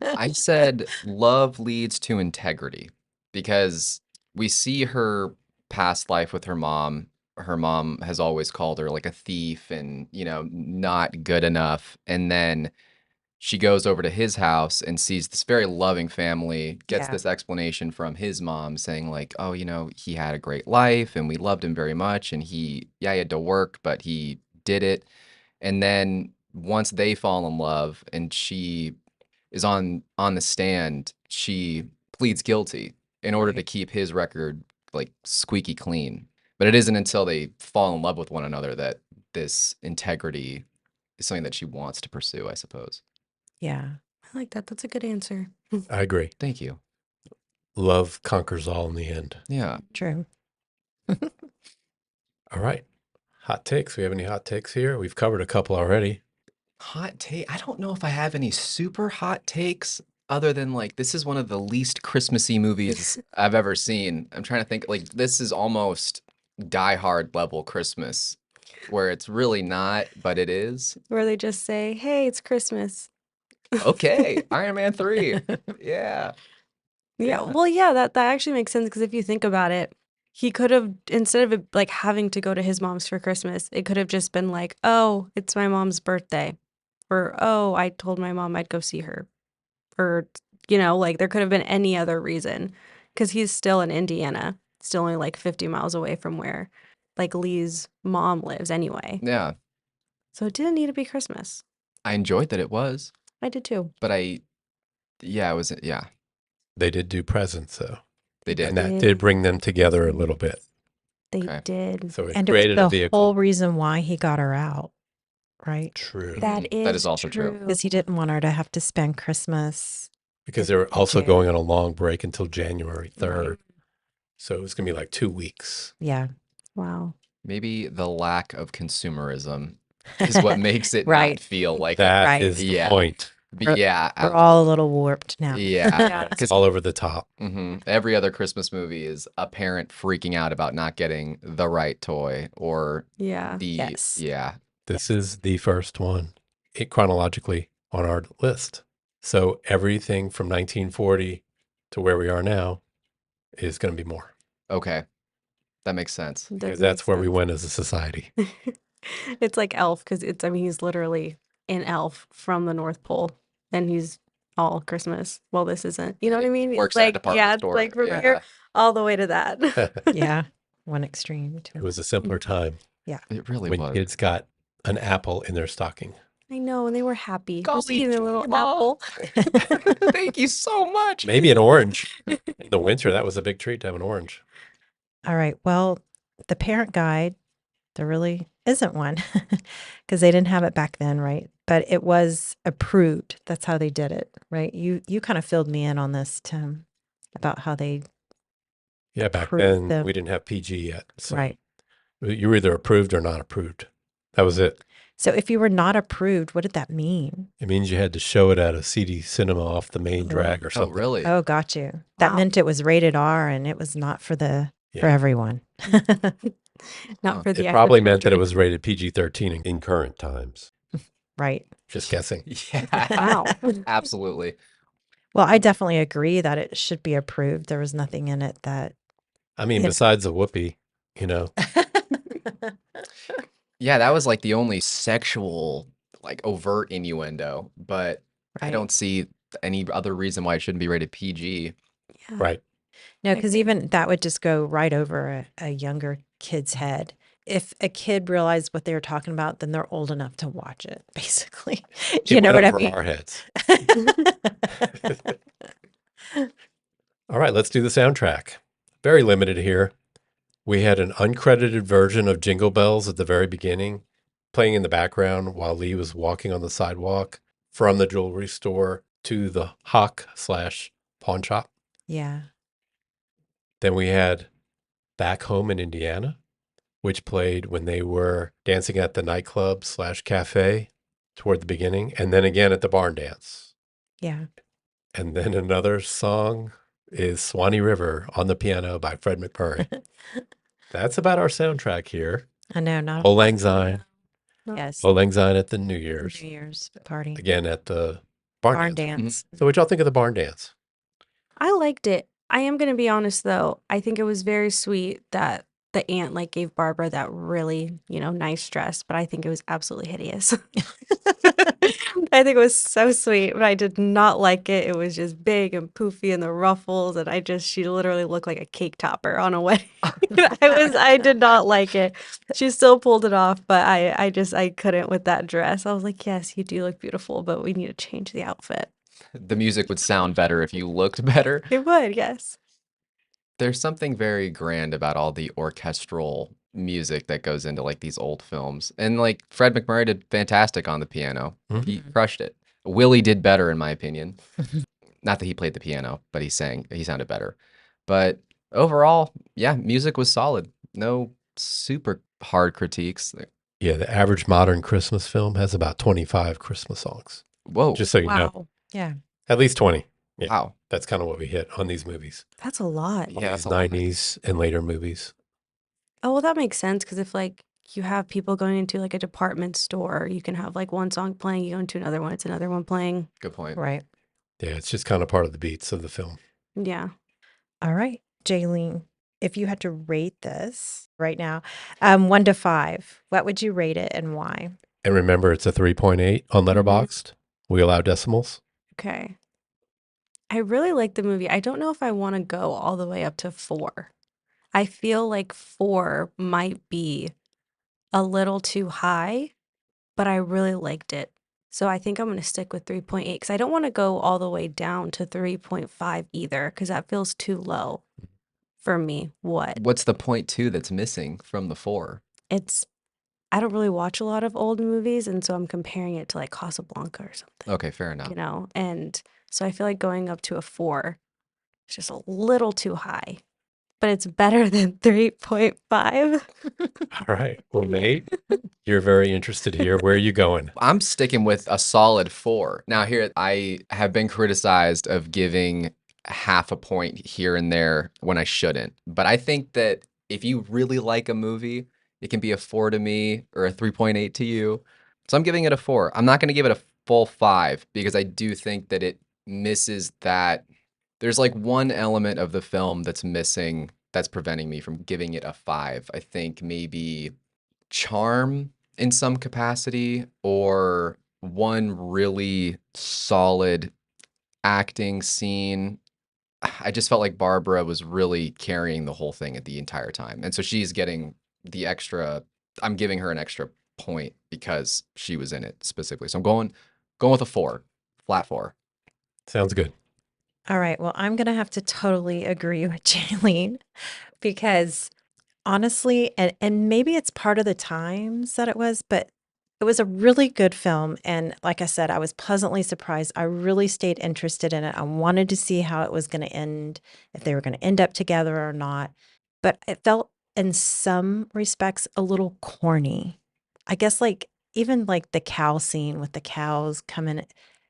I said love leads to integrity because we see her past life with her mom. Her mom has always called her like a thief and, not good enough. And then she goes over to his house and sees this very loving family, gets Yeah. this explanation from his mom saying like, oh, he had a great life and we loved him very much. And he had to work, but he did it. And then once they fall in love and she is on the stand, she pleads guilty in order to Right. keep his record like squeaky clean. But it isn't until they fall in love with one another that this integrity is something that she wants to pursue, I suppose. Yeah. I like that. That's a good answer. I agree. Thank you. Love conquers all in the end. Yeah. True. All right. Hot takes. We have any hot takes here? We've covered a couple already. Hot take. I don't know if I have any super hot takes other than like this is one of the least Christmassy movies I've ever seen. I'm trying to think like this is almost Die Hard level Christmas where it's really not, but it is. Where they just say, hey, it's Christmas. Okay, Iron Man 3. Yeah. Yeah. Well, yeah, that actually makes sense because if you think about it, he could have, instead of it, like having to go to his mom's for Christmas, it could have just been like, oh, it's my mom's birthday. Or, oh, I told my mom I'd go see her. Or, like there could have been any other reason because he's still in Indiana, still only like 50 miles away from where like Lee's mom lives anyway. Yeah. So it didn't need to be Christmas. I enjoyed that it was, I did too. but it was, yeah, They did do presents, though. they did. And that did. did bring them together a little bit. They Okay. did. So it And it created a was the vehicle. whole reason why he got her out, right? True. That is That is also true. Because he didn't want her to have to spend Christmas. Because they were also Yeah. going on a long break until January 3rd. So it was going to be like 2 weeks. Yeah. Wow. Maybe the lack of consumerism is what makes it Right. not feel like That Right. is the Yeah. point. yeah, We're all a little warped now. yeah. It's all over the top. Every other Christmas movie is a parent freaking out about not getting the right toy or Yeah. the Yes. yeah. This is the first one chronologically on our list. So everything from 1940 to where we are now is going to be more. Okay, that makes sense. Does Because make that's where we sense. went as a society. It's like Elf because he's literally an elf from the North Pole. and he's all Christmas. Well, this isn't. You know what I mean? It's Works at a like, department yeah, it's store. like from Yeah. here all the way to that. Yeah. One extreme to It was a simpler time It really when was. kids got an apple in their stocking. I know, and they were happy. Golly Just eating their little gee, Ma. apple. Thank you so much. Maybe an orange. In the winter, that was a big treat to have an orange. All right. Well, the parent guide, there really isn't one because they didn't have it back then, right? But it was approved. That's how they did it, right? You kind of filled me in on this, Tim, about how they Yeah, back approved then we didn't have PG yet. So right. you were either approved or not approved. That was it. So if you were not approved, what did that mean? It means you had to show it at a CD cinema off the main drag or Oh, something. really? Oh, got you. That Wow. meant it was rated R and it was not for for Yeah. everyone. Not for the It probably active meant that it children. was rated PG-13. In current times. Right. Just guessing. Yeah. Wow. Absolutely. Well, I definitely agree that it should be approved. There was nothing in it that I mean, Yeah. besides the whoopee, Yeah, that was like the only sexual, like overt innuendo, but I Right. don't see any other reason why it shouldn't be rated PG. Yeah. right? No, I because agree. even that would just go right over a younger kid's head. If a kid realized what they were talking about, then they're old enough to watch it, basically. You It know went what I over mean? our heads. All right, let's do the soundtrack. Very limited here. We had an uncredited version of Jingle Bells at the very beginning, playing in the background while Lee was walking on the sidewalk from the jewelry store to the hawk/pawn shop. Yeah. Then we had Back Home in Indiana, which played when they were dancing at the nightclub/cafe toward the beginning, and then again at the barn dance. Yeah. And then another song is Swanee River on the piano by Fred McMurray. That's about our soundtrack here. I know, not Old Lang Syne. No. yes. Old Lang Syne at the New New Year's. Year's party. Again at the barn Barn dance. dance. So what'd y'all think of the barn dance? I liked it. I am going to be honest though. I think it was very sweet that the aunt like gave Barbara that really, nice dress, but I think it was absolutely hideous. I think it was so sweet, but I did not like it. It was just big and poofy and the ruffles, and she literally looked like a cake topper on a wedding. I did not like it. She still pulled it off, but I couldn't with that dress. I was like, yes, you do look beautiful, but we need to change the outfit. The music would sound better if you looked better. It would, yes. There's something very grand about all the orchestral music that goes into like these old films. And like Fred McMurray did fantastic on the piano. Mhm. He crushed it. Willie did better in my opinion. Not that he played the piano, but he sounded better. But overall, yeah, music was solid. No super hard critiques. Yeah, the average modern Christmas film has about 25 Christmas songs. Whoa. Just so you know, Wow. Yeah. at least 20. Yeah, Wow. that's kind of what we hit on these movies. That's a lot. Yeah, These that's a lot. 90s and later movies. Oh, well, that makes sense because if like you have people going into like a department store, you can have like one song playing, you go into another one, it's another one playing. Good point. Right. Yeah, it's just kind of part of the beats of the film. Yeah. All right. Jaylene, if you had to rate this right now, 1 to 5, what would you rate it and why? And remember, it's a 3.8 on Letterboxd. We allow decimals. Okay. I really like the movie. I don't know if I want to go all the way up to 4. I feel like 4 might be a little too high, but I really liked it. So I think I'm going to stick with 3.8 because I don't want to go all the way down to 3.5 either because that feels too low for me. What's the point two that's missing from the 4? I don't really watch a lot of old movies, and so I'm comparing it to like Casablanca or something, Okay, fair enough. and so I feel like going up to a 4 is just a little too high, but it's better than 3.5. All right. Well, Nate, you're very interested here. Where are you going? I'm sticking with a solid 4. Now, here, I have been criticized of giving half a point here and there when I shouldn't. But I think that if you really like a movie, it can be a 4 to me or a 3.8 to you. So I'm giving it a 4. I'm not going to give it a full 5 because I do think that it misses that. There's like one element of the film that's missing that's preventing me from giving it a 5. I think maybe charm in some capacity or one really solid acting scene. I just felt like Barbara was really carrying the whole thing at the entire time. And so she's getting the extra, I'm giving her an extra point because she was in it specifically. So I'm going with a 4, flat 4. Sounds good. All right. Well, I'm going to have to totally agree with Jaylene because honestly, and maybe it's part of the times that it was, but it was a really good film. And like I said, I was pleasantly surprised. I really stayed interested in it. I wanted to see how it was going to end, if they were going to end up together or not. But it felt in some respects a little corny. I guess like even like the cow scene with the cows coming,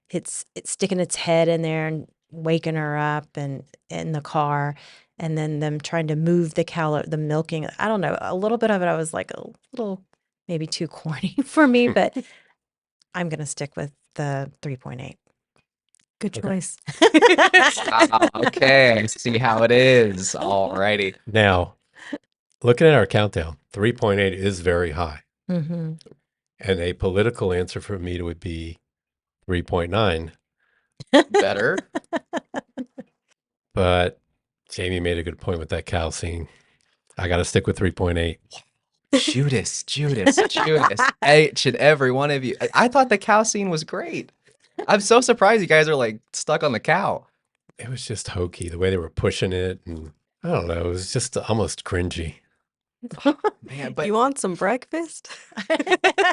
it's sticking its head in there and waking her up and in the car and then them trying to move the cow, the milking. I don't know. A little bit of it, I was like a little maybe too corny for me, but I'm going to stick with the 3.8. Good Okay. choice. Okay, I see how it is. Alrighty. Now, looking at our countdown, 3.8 is very high. Mm-hmm. And a political answer for me would be 3.9. Better. But Jamie made a good point with that cow scene. I got to stick with 3.8. Judas. Each and every one of you. I thought the cow scene was great. I'm so surprised you guys are like stuck on the cow. It was just hokey, the way they were pushing it. And I don't know, it was just almost cringy. Man, but You want some breakfast?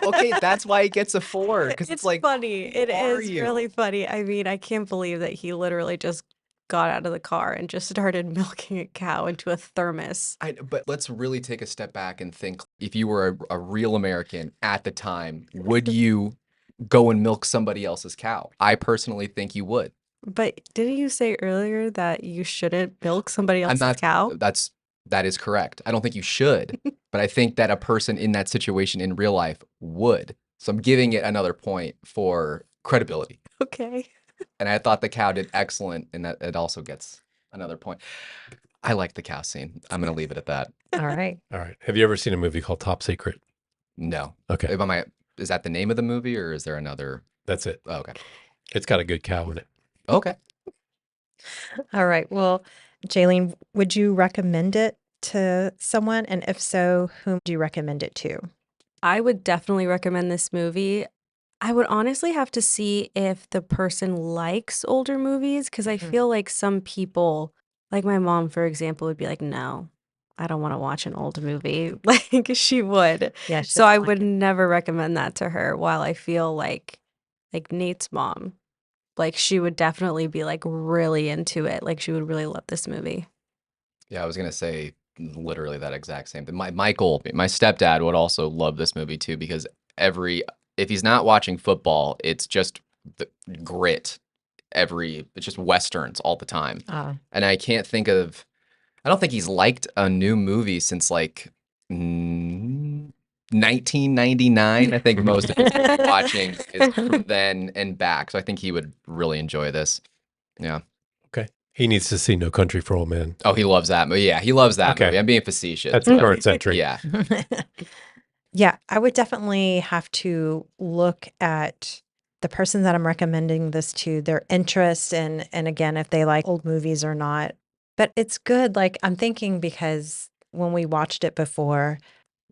okay, that's why it gets a 4 because it's like, funny. who It are is you? really funny. I mean, I can't believe that he literally just got out of the car and just started milking a cow into a thermos. But let's really take a step back and think if you were a real American at the time, would you go and milk somebody else's cow? I personally think you would. But didn't you say earlier that you shouldn't milk somebody I'm else's not, cow? that is correct. I don't think you should, but I think that a person in that situation in real life would. So I'm giving it another point for credibility. Okay. And I thought the cow did excellent, and that it also gets another point. I like the cow scene. I'm going to leave it at that. All right. All right. Have you ever seen a movie called Top Secret? No. Okay. Is that the name of the movie or is there another? That's it. Oh, okay. It's got a good cow in it. Okay. All right. Well, Jaylene, would you recommend it to someone? And if so, whom do you recommend it to? I would definitely recommend this movie. I would honestly have to see if the person likes older movies because I Mhm. feel like some people, like my mom, for example, would be like, no, I don't want to watch an old movie. Like she would. Yeah, she So I doesn't like would it. never recommend that to her. While I feel like Nate's mom, like she would definitely be like really into it. Like she would really love this movie. Yeah, I was gonna say literally that exact same thing. Michael, my stepdad would also love this movie too because if he's not watching football, it's just the grit. It's just westerns all the time. And I don't think he's liked a new movie since like 1999. I think most of his watching is from then and back. So I think he would really enjoy this. Yeah. Okay. He needs to see No Country for Old Men. Oh, he loves that movie. Yeah, he loves that Okay. movie. I'm being facetious. That's but current century. yeah. Yeah, I would definitely have to look at the person that I'm recommending this to, their interests, and again, if they like old movies or not. But it's good. Like I'm thinking because when we watched it before,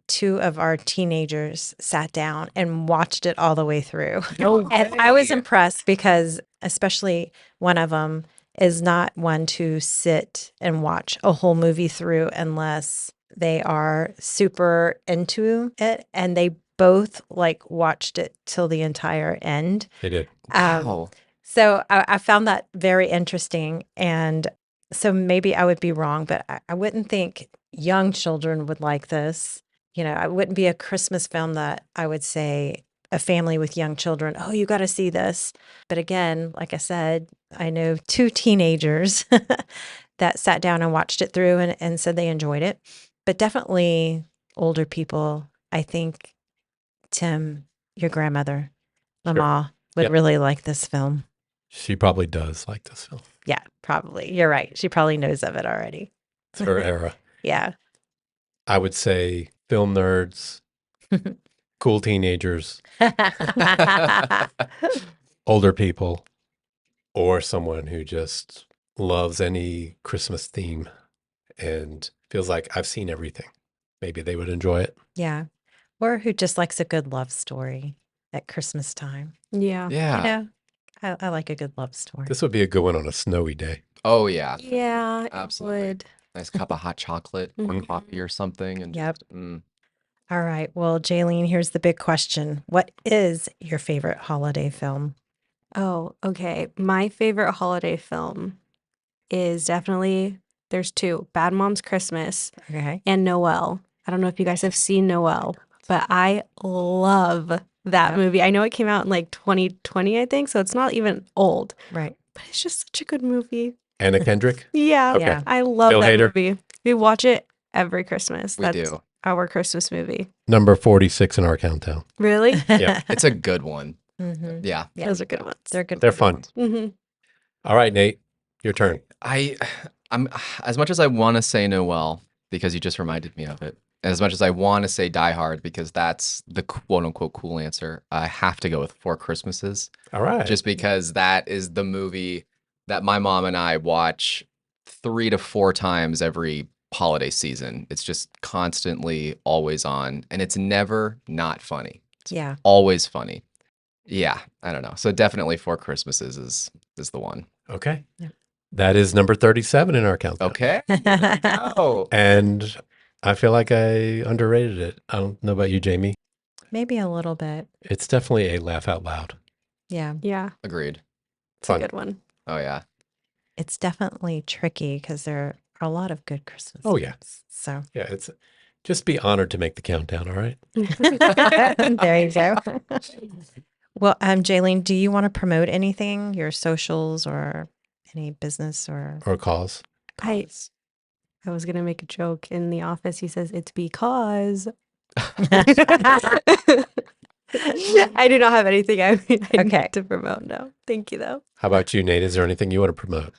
two of our teenagers sat down and watched it all the way through. No And I was way. impressed because especially one of them is not one to sit and watch a whole movie through unless they are super into it, and they both like watched it till the entire end. They did. Wow. So I found that very interesting. And so maybe I would be wrong, but I wouldn't think young children would like this. You know, it wouldn't be a Christmas film that I would say a family with young children, oh, you got to see this. But again, like I said, I know two teenagers that sat down and watched it through and said they enjoyed it. But definitely older people, I think, Tim, your grandmother, Sure. Mama, would Yep. really like this film. She probably does like this film. Yeah, probably. You're right. She probably knows of it already. It's her era. Yeah. I would say film nerds, school teenagers, older people, or someone who just loves any Christmas theme and feels like I've seen everything. Maybe they would enjoy it. Yeah. Or who just likes a good love story at Christmas time. Yeah. You Yeah. know, I like a good love story. This would be a good one on a snowy day. Oh, yeah. Yeah, it Absolutely. would. Nice cup of hot chocolate or Mhm. coffee or something. And Yep. just, mm. All right. Well, Jaylene, here's the big question. What is your favorite holiday film? Oh, okay. My favorite holiday film is definitely there's two, Bad Moms Christmas Okay. and Noel. I don't know if you guys have seen Noel, but I love that Yep. movie. I know it came out in like 2020, I think, so it's not even old, Right. but it's just such a good movie. Anna Kendrick? Yeah, Okay. Yeah. I love Bill that Hader? movie. We watch it every Christmas. We That's do. our Christmas movie. Number 46 in our countdown. Really? Yeah. It's a good one. Mhm. Yeah. Yeah. Those are good ones. They're good. They're fun. Hmm. All right, Nate, your turn. I'm as much as I want to say Noel because you just reminded me of it. As much as I want to say Die Hard because that's the quote unquote cool answer, I have to go with Four Christmases All right. just because that is the movie that my mom and I watch 3 to 4 times every holiday season. It's just constantly always on and it's never not funny. It's Yeah. always funny. Yeah, I don't know. So definitely Four Christmases is the one. Okay. Yeah. That is number 37 in our countdown. Okay. Oh. And I feel like I underrated it. I don't know about you, Jamie. Maybe a little bit. It's definitely a laugh out loud. Yeah. Yeah, Agreed. it's Fun. a good one. Oh yeah. It's definitely tricky because there are a lot of good Christmas Oh, yeah. films. So Yeah, it's just be honored to make the countdown, all right? there you go. Well, Jaylene, do you want to promote anything, your socials or any business or Or cause. I was gonna make a joke in the office. He says it's because I do not have anything I Okay. need to promote. No, thank you though. How about you, Nate? Is there anything you want to promote?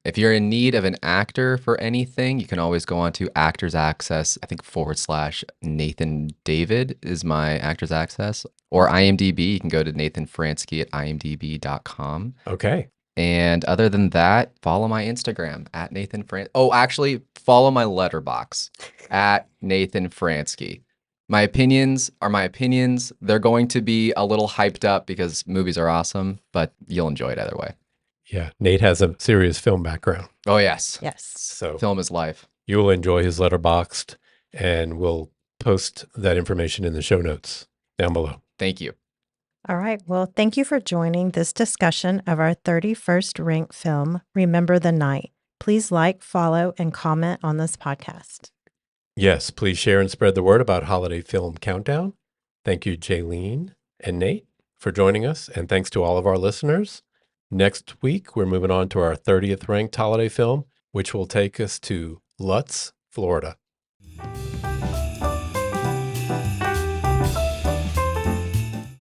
If you're in need of an actor for anything, you can always go on to Actors Access. I think / Nathan David is my Actors Access. Or IMDb. You can go to Nathan Franske at imdb.com. Okay. And other than that, follow my Instagram at Nathan Franske. Oh, actually, follow my letterbox at Nathan Franske. My opinions are my opinions. They're going to be a little hyped up because movies are awesome, but you'll enjoy it either way. Yeah. Nate has a serious film background. Oh, yes. yes. So Film is life. you will enjoy his letterboxed, and we'll post that information in the show notes down below. Thank you. All right. Well, thank you for joining this discussion of our 31st ranked film, Remember the Night. Please like, follow, and comment on this podcast. Yes, please share and spread the word about Holiday Film Countdown. Thank you, Jaylene and Nate, for joining us. And thanks to all of our listeners. Next week, we're moving on to our 30th ranked holiday film, which will take us to Lutz, Florida.